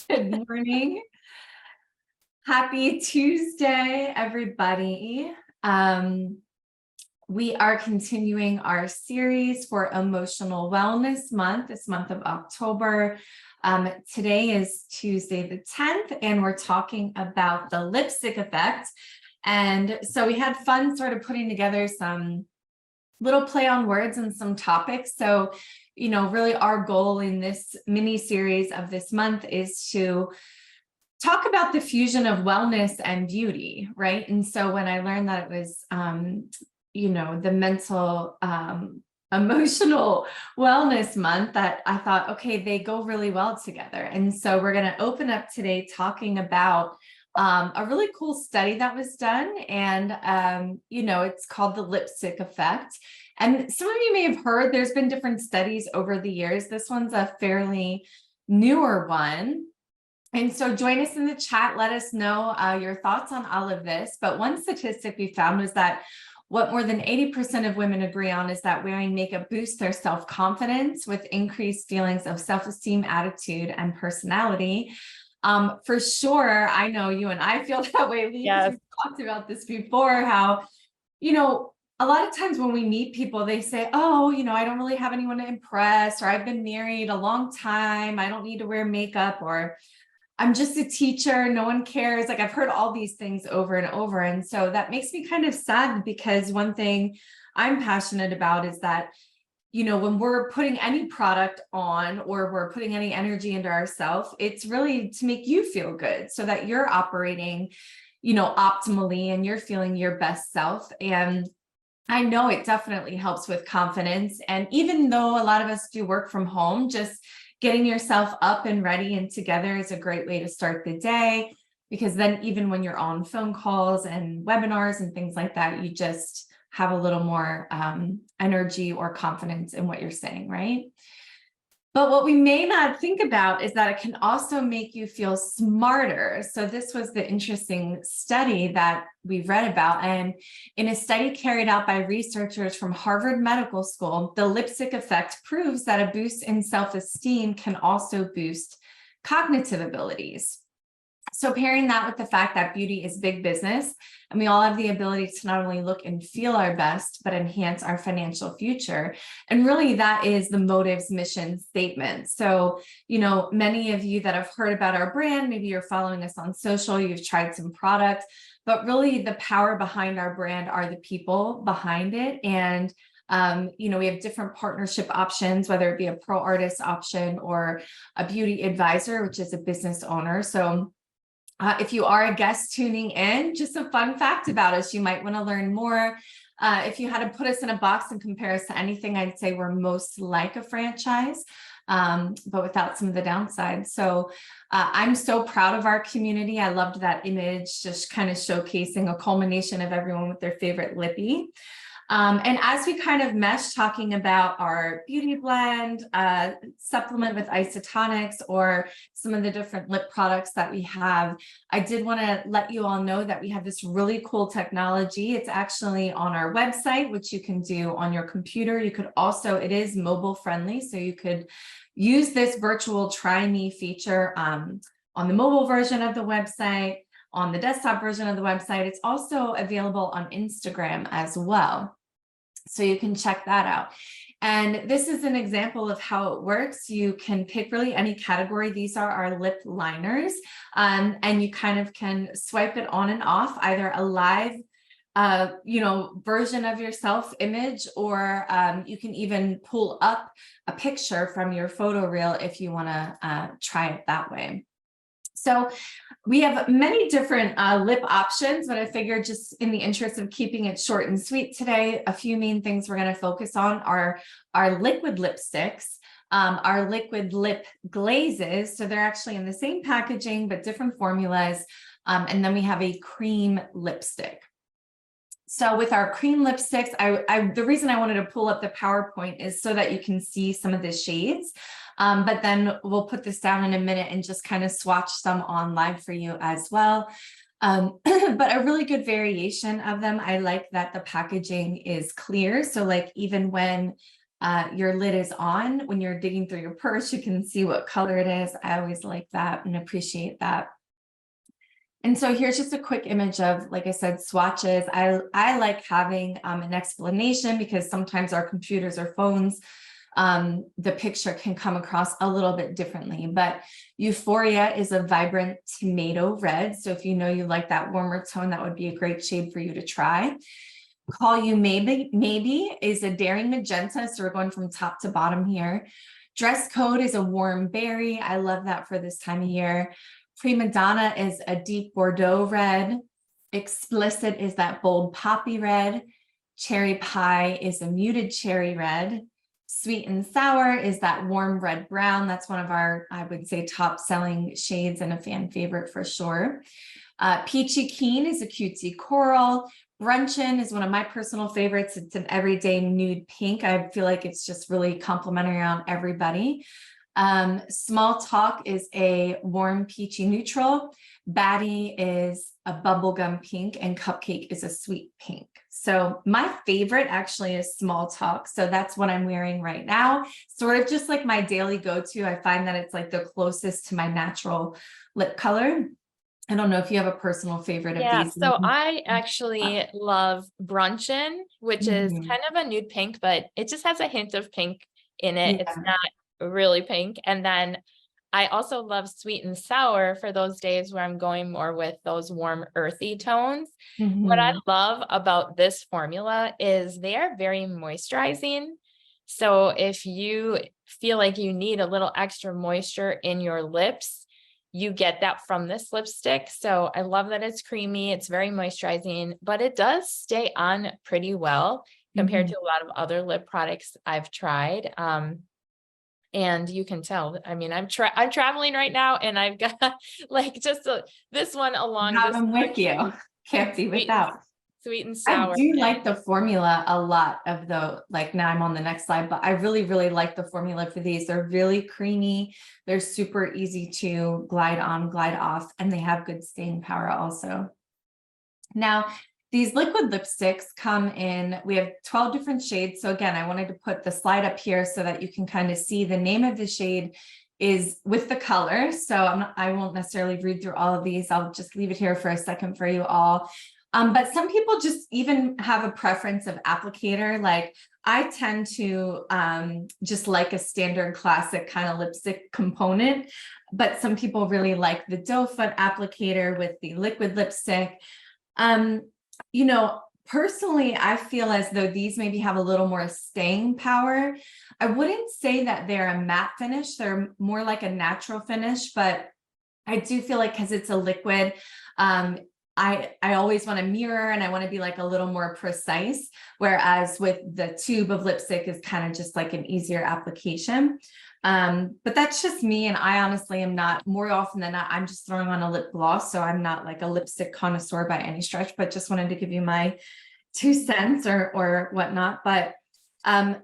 Good morning. Happy Tuesday, everybody. We are continuing our series for Emotional Wellness Month, this month of October. Today is Tuesday the 10th, and we're talking about the lipstick effect. And so we had fun sort of putting together some little play on words and some topics. So, really our goal in this mini series of this month is to talk about the fusion of wellness and beauty, right? And so when I learned that it was, the mental, emotional wellness month, that I thought, okay, they go really well together. And so we're going to open up today talking about a really cool study that was done. And, it's called the lipstick effect. And some of you may have heard there's been different studies over the years. This one's a fairly newer one. And so join us in the chat. Let us know your thoughts on all of this. But one statistic we found was that what more than 80% of women agree on is that wearing makeup boosts their self-confidence with increased feelings of self-esteem, attitude, and personality. For sure, I know you and I feel that way. Yes. We've talked about this before, how, a lot of times when we meet people, they say, oh, I don't really have anyone to impress, or I've been married a long time. I don't need to wear makeup, or I'm just a teacher. No one cares. Like, I've heard all these things over and over. And so that makes me kind of sad, because one thing I'm passionate about is that, when we're putting any product on or we're putting any energy into ourselves, it's really to make you feel good so that you're operating, optimally, and you're feeling your best self. And I know it definitely helps with confidence. And even though a lot of us do work from home, just getting yourself up and ready and together is a great way to start the day, because then even when you're on phone calls and webinars and things like that, you just have a little more energy or confidence in what you're saying, right? But what we may not think about is that it can also make you feel smarter. So this was the interesting study that we've read about. And in a study carried out by researchers from Harvard Medical School, the lipstick effect proves that a boost in self-esteem can also boost cognitive abilities. So pairing that with the fact that beauty is big business, and we all have the ability to not only look and feel our best, but enhance our financial future. And really that is the Motive's mission statement. So, many of you that have heard about our brand, maybe you're following us on social, you've tried some products, but really the power behind our brand are the people behind it. And we have different partnership options, whether it be a pro artist option or a beauty advisor, which is a business owner. So if you are a guest tuning in, just a fun fact about us, you might want to learn more. If you had to put us in a box and compare us to anything, I'd say we're most like a franchise, but without some of the downsides. So I'm so proud of our community. I loved that image, just kind of showcasing a culmination of everyone with their favorite lippy. And as we kind of mesh talking about our beauty blend, supplement with isotonics, or some of the different lip products that we have, I did want to let you all know that we have this really cool technology. It's actually on our website, which you can do on your computer. You could also, it is mobile friendly, so you could use this virtual try me feature on the mobile version of the website, on the desktop version of the website. It's also available on Instagram as well, so you can check that out. And this is an example of how it works. You can pick really any category. These are our lip liners, and you kind of can swipe it on and off, either a live version of yourself image, or you can even pull up a picture from your photo reel if you want to try it that way. So we have many different lip options, but I figured, just in the interest of keeping it short and sweet today, a few main things we're going to focus on are our liquid lipsticks, our liquid lip glazes. So they're actually in the same packaging, but different formulas. And then we have a cream lipstick. So with our cream lipsticks, the reason I wanted to pull up the PowerPoint is so that you can see some of the shades. But then we'll put this down in a minute and just kind of swatch some on live for you as well. But a really good variation of them. I like that the packaging is clear. So like even when your lid is on. When you're digging through your purse, you can see what color it is. I always like that and appreciate that. And so here's just a quick image of, like I said, swatches. I like having an explanation, because sometimes our computers or phones, the picture can come across a little bit differently. But Euphoria is a vibrant tomato red. So if you know you like that warmer tone, that would be a great shade for you to try. Call You Maybe is a daring magenta. So we're going from top to bottom here. Dress Code is a warm berry. I love that for this time of year. Prima Donna is a deep Bordeaux red. Explicit is that bold poppy red. Cherry Pie is a muted cherry red. Sweet and Sour is that warm red brown. That's one of our, I would say, top selling shades and a fan favorite for sure. Peachy Keen is a cutesy coral. Brunchin is one of my personal favorites. It's an everyday nude pink. I feel like it's just really complimentary on everybody. Small Talk is a warm peachy neutral. Baddie is a bubblegum pink, and Cupcake is a sweet pink. So my favorite actually is Small Talk. So that's what I'm wearing right now. Sort of just like my daily go-to. I find that it's like the closest to my natural lip color. I don't know if you have a personal favorite of these. So I actually love Brunchin, which is kind of a nude pink, but it just has a hint of pink in it. It's not really pink. And then I also love Sweet and Sour for those days where I'm going more with those warm earthy tones. What I love about this formula is they are very moisturizing. So if you feel like you need a little extra moisture in your lips, you get that from this lipstick. So I love that it's creamy. It's very moisturizing, but it does stay on pretty well compared to a lot of other lip products I've tried. And you can tell, I mean, I'm traveling right now, and I've got like just this one along. Have them with you. Can't be without. Sweet and Sour. I do like the formula a lot of like now I'm on the next slide, but I really, really like the formula for these. They're really creamy. They're super easy to glide on, glide off, and they have good staying power also. Now, these liquid lipsticks come in, we have 12 different shades. So again, I wanted to put the slide up here so that you can kind of see the name of the shade is with the color. So I won't necessarily read through all of these. I'll just leave it here for a second for you all. But some people just even have a preference of applicator. Like I tend to just like a standard classic kind of lipstick component, but some people really like the doe foot applicator with the liquid lipstick. You know, personally, I feel as though these maybe have a little more staying power. I wouldn't say that they're a matte finish. They're more like a natural finish, but I do feel like because it's a liquid, I always want to mirror and I want to be like a little more precise. Whereas with the tube of lipstick is kind of just like an easier application. But that's just me. And I honestly am not, more often than not, I'm just throwing on a lip gloss. So I'm not like a lipstick connoisseur by any stretch, but just wanted to give you my 2 cents or whatnot. But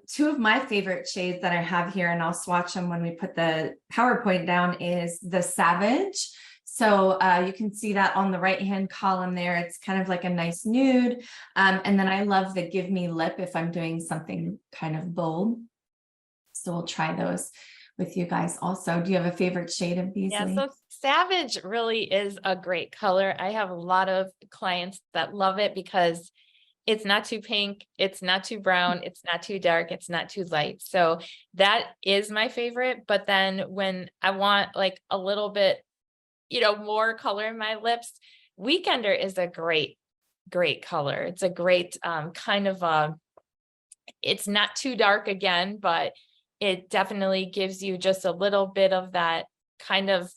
two of my favorite shades that I have here, and I'll swatch them when we put the PowerPoint down, is the Savage. So you can see that on the right-hand column there. It's kind of like a nice nude. And then I love the Give Me Lip if I'm doing something kind of bold. So we'll try those with you guys also. Do you have a favorite shade of these? Yeah, so Savage really is a great color. I have a lot of clients that love it because it's not too pink, it's not too brown, it's not too dark, it's not too light. So that is my favorite. But then when I want like a little bit, more color in my lips, Weekender is a great color. It's a great kind of it's not too dark again, but it definitely gives you just a little bit of that kind of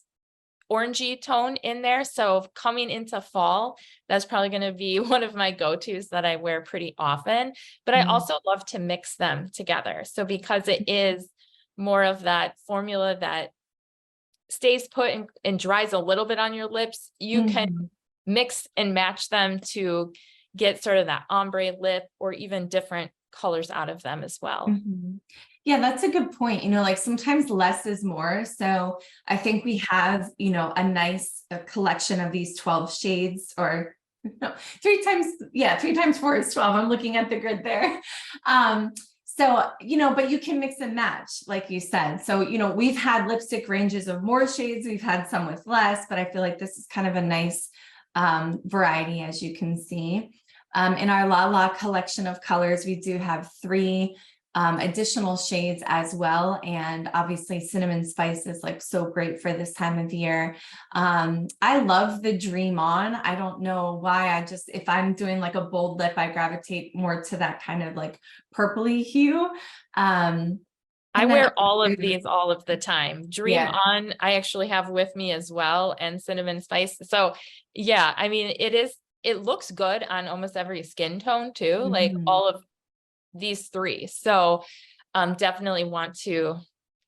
orangey tone in there. So coming into fall, that's probably going to be one of my go-tos that I wear pretty often, but I also love to mix them together. So because it is more of that formula that stays put and dries a little bit on your lips, you can mix and match them to get sort of that ombre lip or even different colors out of them as well. Yeah, that's a good point. Like sometimes less is more. So I think we have, a nice collection of these 12 shades, or no, 3 times 4 is 12. I'm looking at the grid there. So, you know, but you can mix and match, like you said. So, you know, we've had lipstick ranges of more shades, we've had some with less, but I feel like this is kind of a nice variety, as you can see. In our La La collection of colors, we do have 3 additional shades as well. And obviously cinnamon spice is like so great for this time of year. I love the Dream On. I don't know why, if I'm doing like a bold lip, I gravitate more to that kind of like purpley hue. I And then wear all of these all of the time. Dream Yeah. On, I actually have with me as well, and cinnamon spice. So yeah, I mean, it looks good on almost every skin tone too, like Mhm. all of these 3. So definitely want to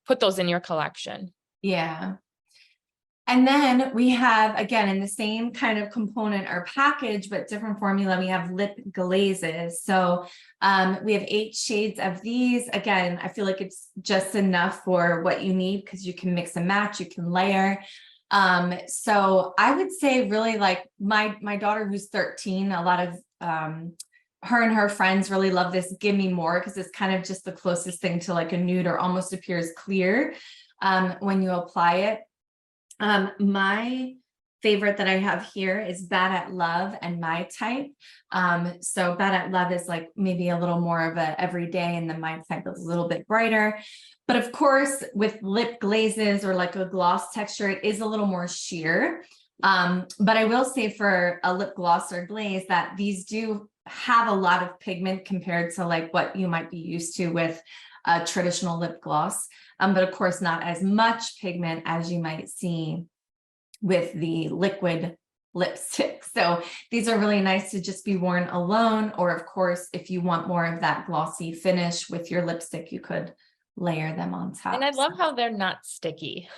put those in your collection. Yeah. And then we have, again, in the same kind of component or package, but different formula, we have lip glazes. So we have 8 shades of these. Again, I feel like it's just enough for what you need because you can mix and match, you can layer. So I would say really like my daughter who's 13, a lot of her and her friends really love this Give Me More because it's kind of just the closest thing to like a nude or almost appears clear when you apply it. My favorite that I have here is Bad at Love and My Type. So Bad at Love is like maybe a little more of a everyday, and then My Type is a little bit brighter. But of course, with lip glazes or like a gloss texture, it is a little more sheer. But I will say for a lip gloss or glaze that these do have a lot of pigment compared to like what you might be used to with a traditional lip gloss. But of course, not as much pigment as you might see with the liquid lipstick. So these are really nice to just be worn alone, or of course, if you want more of that glossy finish with your lipstick, you could layer them on top. And I love how they're not sticky.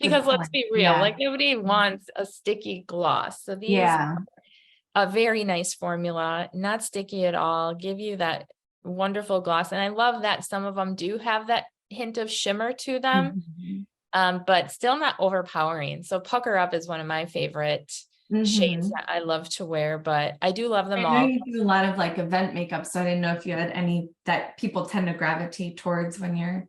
Good Because let's point. be real, Yeah. like nobody wants a sticky gloss. So these Yeah. a very nice formula, not sticky at all, give you that wonderful gloss. And I love that some of them do have that hint of shimmer to them, but still not overpowering. So Pucker Up is one of my favorite shades that I love to wear, but I do love them I know all. you do a lot of like event makeup, so I didn't know if you had any that people tend to gravitate towards when you're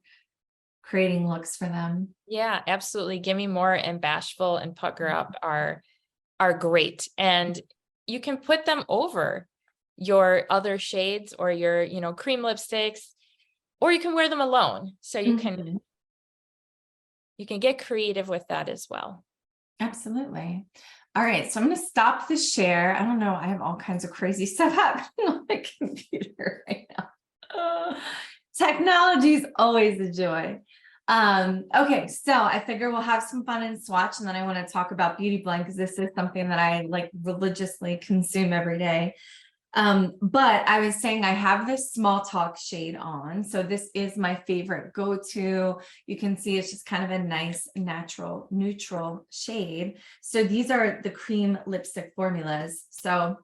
creating looks for them. Yeah, absolutely. Give Me More and Bashful and Pucker Up are great. And you can put them over your other shades or your, you know, cream lipsticks, or you can wear them alone. So you can get creative with that as well. Absolutely. All right, so I'm going to stop the share. I don't know. I have all kinds of crazy stuff happening on my computer right now. Technology is always a joy. Okay, so I figure we'll have some fun and swatch, and then I want to talk about Beauty Blend because this is something that I like religiously consume every day. But I was saying I have this Small Talk shade on. So this is my favorite go-to. You can see it's just kind of a nice, natural, neutral shade. So these are the cream lipstick formulas. So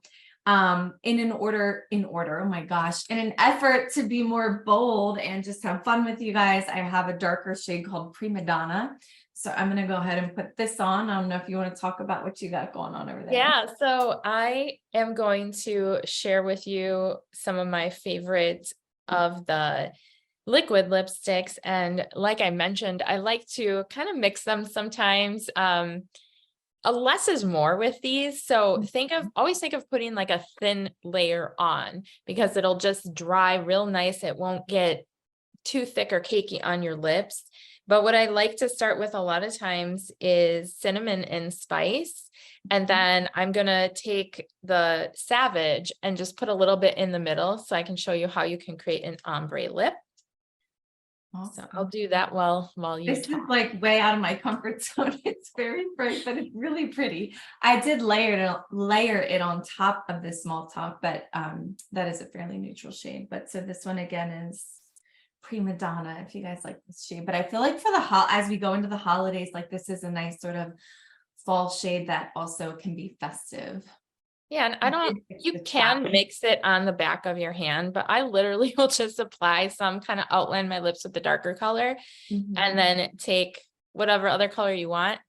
in order, oh my gosh, in an effort to be more bold and just have fun with you guys, I have a darker shade called Prima Donna. So I'm going to go ahead and put this on. I don't know if you want to talk about what you got going on over there. Yeah, so I am going to share with you some of my favorites of the liquid lipsticks. And like I mentioned, I like to kind of mix them sometimes. A less is more with these. So always think of putting like a thin layer on because it'll just dry real nice. It won't get too thick or cakey on your lips. But what I like to start with a lot of times is cinnamon and spice. And then I'm going to take the Savage and just put a little bit in the middle so I can show you how you can create an ombre lip. Awesome. So I'll do that while you This talk. is like way out of my comfort zone. It's very bright, but it's really pretty. I did layer it on top of the Small Talk, but that is a fairly neutral shade. But so this one again is Prima Donna, if you guys like this shade. But I feel like for as we go into the holidays, like this is a nice sort of fall shade that also can be festive. Yeah, and you can mix it on the back of your hand, but I literally will just apply some, kind of outline my lips with the darker color, and then take whatever other color you want.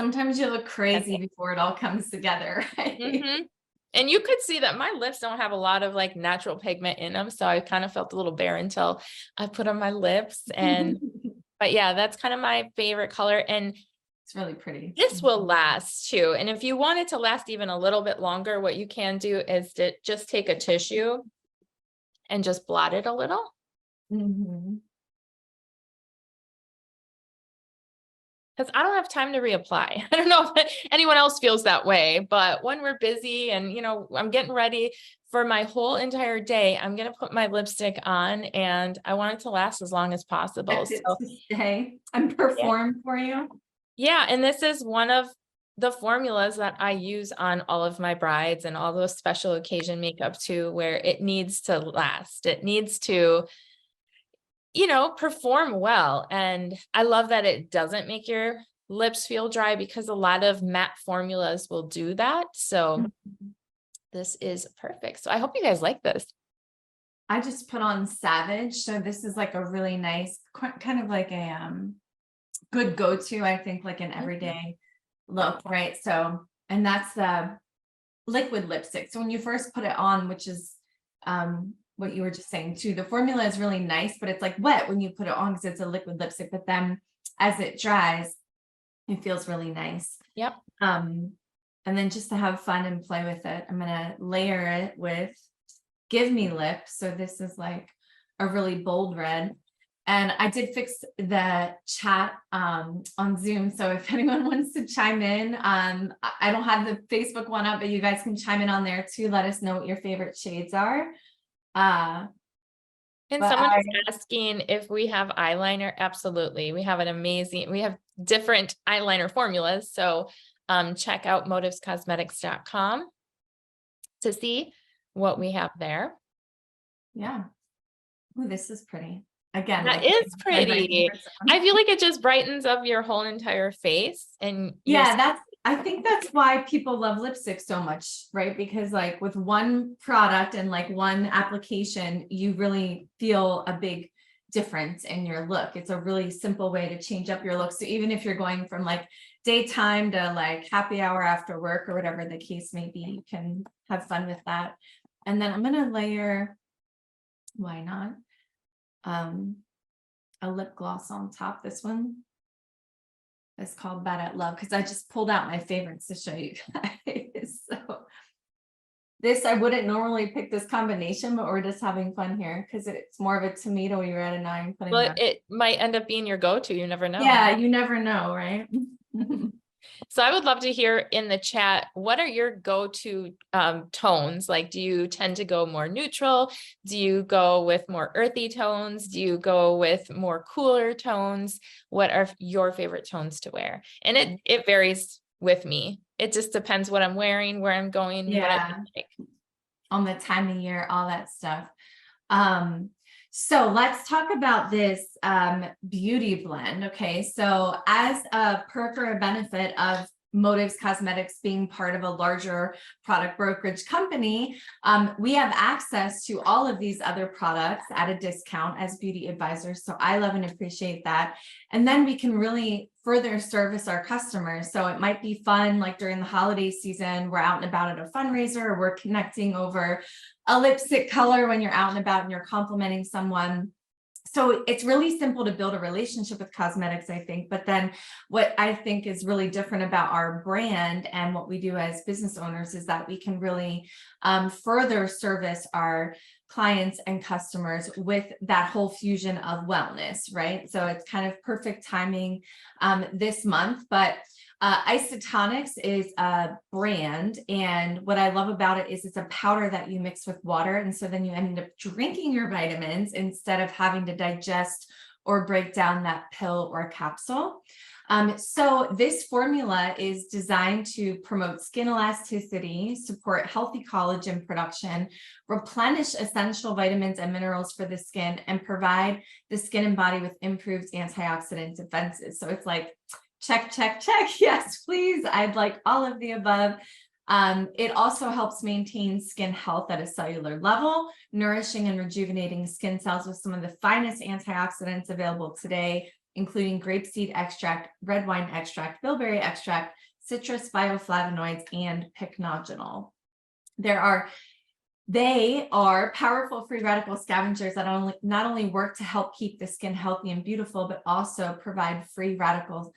Sometimes you look crazy before it all comes together, right? And you could see that my lips don't have a lot of like natural pigment in them. So I kind of felt a little bare until I put on my lips. But yeah, that's kind of my favorite color. And It's really pretty. this will last too. And if you want it to last even a little bit longer, what you can do is to just take a tissue and just blot it a little. Mhm. Because I don't have time to reapply. I don't know if anyone else feels that way, but when we're busy and, I'm getting ready for my whole entire day, I'm going to put my lipstick on and I want it to last as long as possible. Expect it So to stay and perform for you. yeah, and this is one of the formulas that I use on all of my brides and all those special occasion makeup too, where it needs to last. It needs to perform well. And I love that it doesn't make your lips feel dry because a lot of matte formulas will do that. So this is perfect. So I hope you guys like this. I just put on Savage. So this is like a really nice, kind of like a good go-to, I think, like an everyday look, right? So, and that's the liquid lipstick. So when you first put it on, which is what you were just saying too, the formula is really nice, but it's like wet when you put it on because it's a liquid lipstick. But then as it dries, it feels really nice. Yep. And then just to have fun and play with it, I'm gonna layer it with Give Me Lip. So this is like a really bold red. And I did fix the chat on Zoom. So if anyone wants to chime in, I don't have the Facebook one up, but you guys can chime in on there too. Let us know what your favorite shades are. And someone is asking if we have eyeliner. Absolutely. We have different eyeliner formulas. So check out motivescosmetics.com to see what we have there. Yeah. Oh, this is pretty. Again, That like, is pretty. I feel like it just brightens up your whole entire face. And yeah, I think that's why people love lipstick so much, right? Because like with one product and like one application, you really feel a big difference in your look. It's a really simple way to change up your look. So even if you're going from like daytime to like happy hour after work or whatever the case may be, you can have fun with that. And then I'm gonna layer, why not? A lip gloss on top. This one is called Bad at Love because I just pulled out my favorites to show you guys. So this, I wouldn't normally pick this combination, but we're just having fun here because it's more of a tomato-y red, and now I'm putting But it might end up being your go-to. You never know. Yeah, you never know, right? So I would love to hear in the chat, what are your go-to tones? Like, do you tend to go more neutral? Do you go with more earthy tones? Do you go with more cooler tones? What are your favorite tones to wear? And it varies with me. It just depends what I'm wearing, where I'm going, what I like. On the time of year, all that stuff. So let's talk about this beauty blend. Okay, so as a perk or a benefit of Motives Cosmetics being part of a larger product brokerage company, we have access to all of these other products at a discount as beauty advisors. So I love and appreciate that. And then we can really further service our customers. So it might be fun, like during the holiday season, we're out and about at a fundraiser, or we're connecting over a lipstick color when you're out and about and you're complimenting someone. So it's really simple to build a relationship with cosmetics, I think. But then what I think is really different about our brand and what we do as business owners is that we can really further service our clients and customers with that whole fusion of wellness, right? So it's kind of perfect timing this month, but Isotonics is a brand, and what I love about it is it's a powder that you mix with water, and so then you end up drinking your vitamins instead of having to digest or break down that pill or capsule. So this formula is designed to promote skin elasticity, support healthy collagen production, replenish essential vitamins and minerals for the skin, and provide the skin and body with improved antioxidant defenses. So it's like, check, check, check. Yes, please. I'd like all of the above. It also helps maintain skin health at a cellular level, nourishing and rejuvenating skin cells with some of the finest antioxidants available today, including grapeseed extract, red wine extract, bilberry extract, citrus bioflavonoids, and pycnogenol. They are powerful free radical scavengers that not only work to help keep the skin healthy and beautiful, but also provide free radical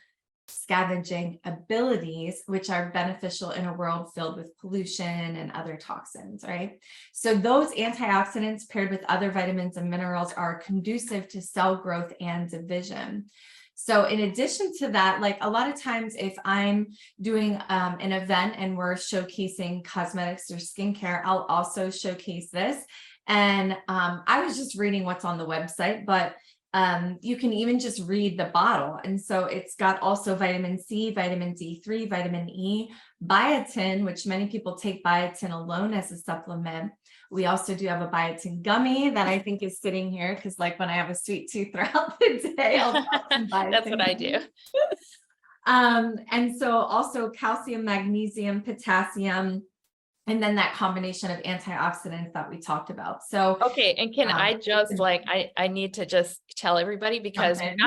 scavenging abilities, which are beneficial in a world filled with pollution and other toxins, right? So those antioxidants paired with other vitamins and minerals are conducive to cell growth and division. So in addition to that, like a lot of times if I'm doing an event and we're showcasing cosmetics or skincare, I'll also showcase this. And I was just reading what's on the website, but you can even just read the bottle. And so it's got also vitamin C, vitamin D3, vitamin E, biotin, which many people take biotin alone as a supplement. We also do have a biotin gummy that I think is sitting here because like when I have a sweet tooth throughout the day, I'll pop some That's what I do. And so also calcium, magnesium, potassium, and then that combination of antioxidants that we talked about. So Okay, and can I just like, I need to just tell everybody, because in.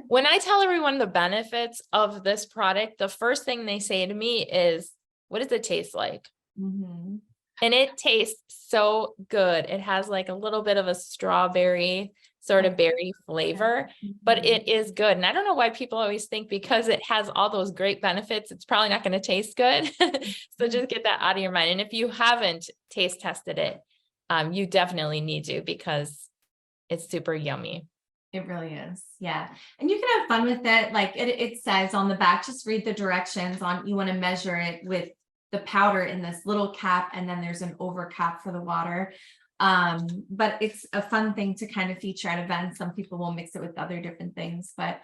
when I tell everyone the benefits of this product, the first thing they say to me is, what does it taste like? Mhm. And it tastes so good. It has like a little bit of a strawberry sort of berry flavor, but it is good. And I don't know why people always think because it has all those great benefits, it's probably not going to taste good. So just get that out of your mind. And if you haven't taste tested it, you definitely need to, because it's super yummy. It really is. Yeah. And you can have fun with it. Like it says on the back, just read the directions on, you want to measure it with the powder in this little cap, and then there's an over cap for the water. But it's a fun thing to kind of feature at events. Some people will mix it with other different things, but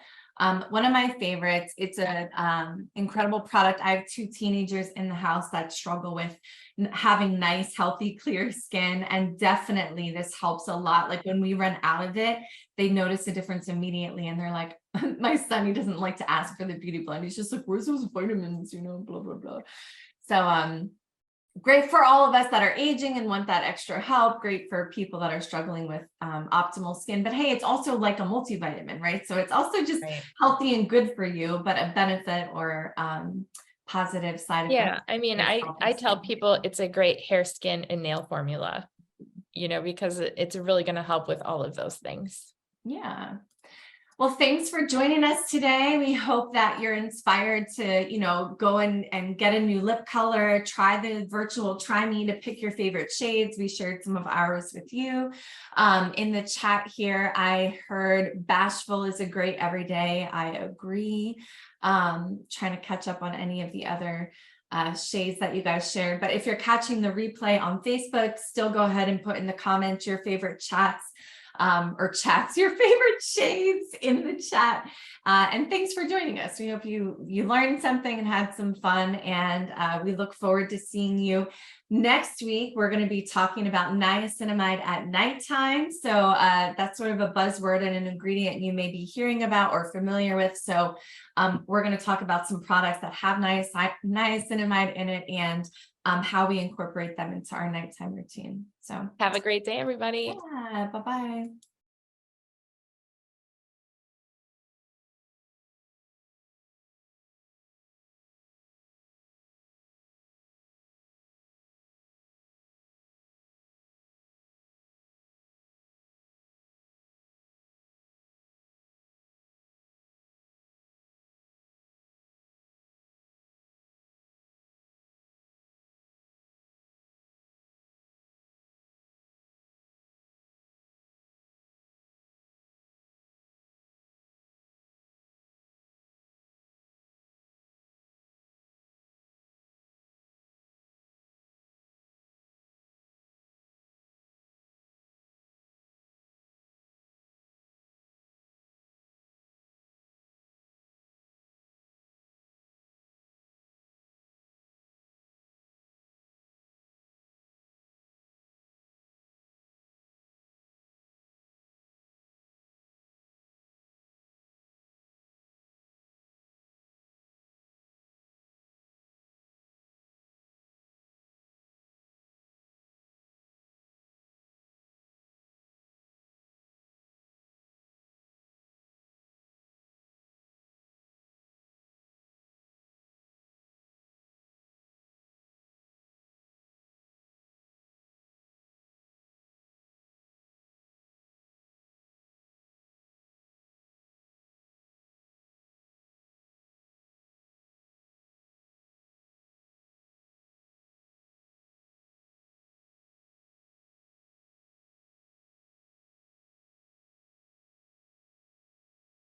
one of my favorites, it's an incredible product. I have 2 teenagers in the house that struggle with having nice, healthy, clear skin. And definitely this helps a lot. Like when we run out of it, they notice a difference immediately. And they're like, my son, he doesn't like to ask for the beauty blend. He's just like, where's those vitamins, blah, blah, blah. So great for all of us that are aging and want that extra help. Great for people that are struggling with optimal skin. But hey, it's also like a multivitamin, right? So it's also just healthy and good for you, but a benefit or positive side effect. Yeah, I mean, I tell people it's a great hair, skin, and nail formula, because it's really going to help with all of those things. Yeah. Well, thanks for joining us today. We hope that you're inspired to, go and get a new lip color, try the virtual Try Me to pick your favorite shades. We shared some of ours with you. In the chat here, I heard bashful is a great everyday. I agree. Trying to catch up on any of the other shades that you guys shared. But if you're catching the replay on Facebook, still go ahead and put in the comments your favorite your favorite shades in the chat. And thanks for joining us. We hope you learned something and had some fun, and we look forward to seeing you next week. We're going to be talking about niacinamide at nighttime. So that's sort of a buzzword and an ingredient you may be hearing about or familiar with. So we're going to talk about some products that have niacinamide in it, and how we incorporate them into our nighttime routine. So have a great day, everybody. yeah, bye-bye.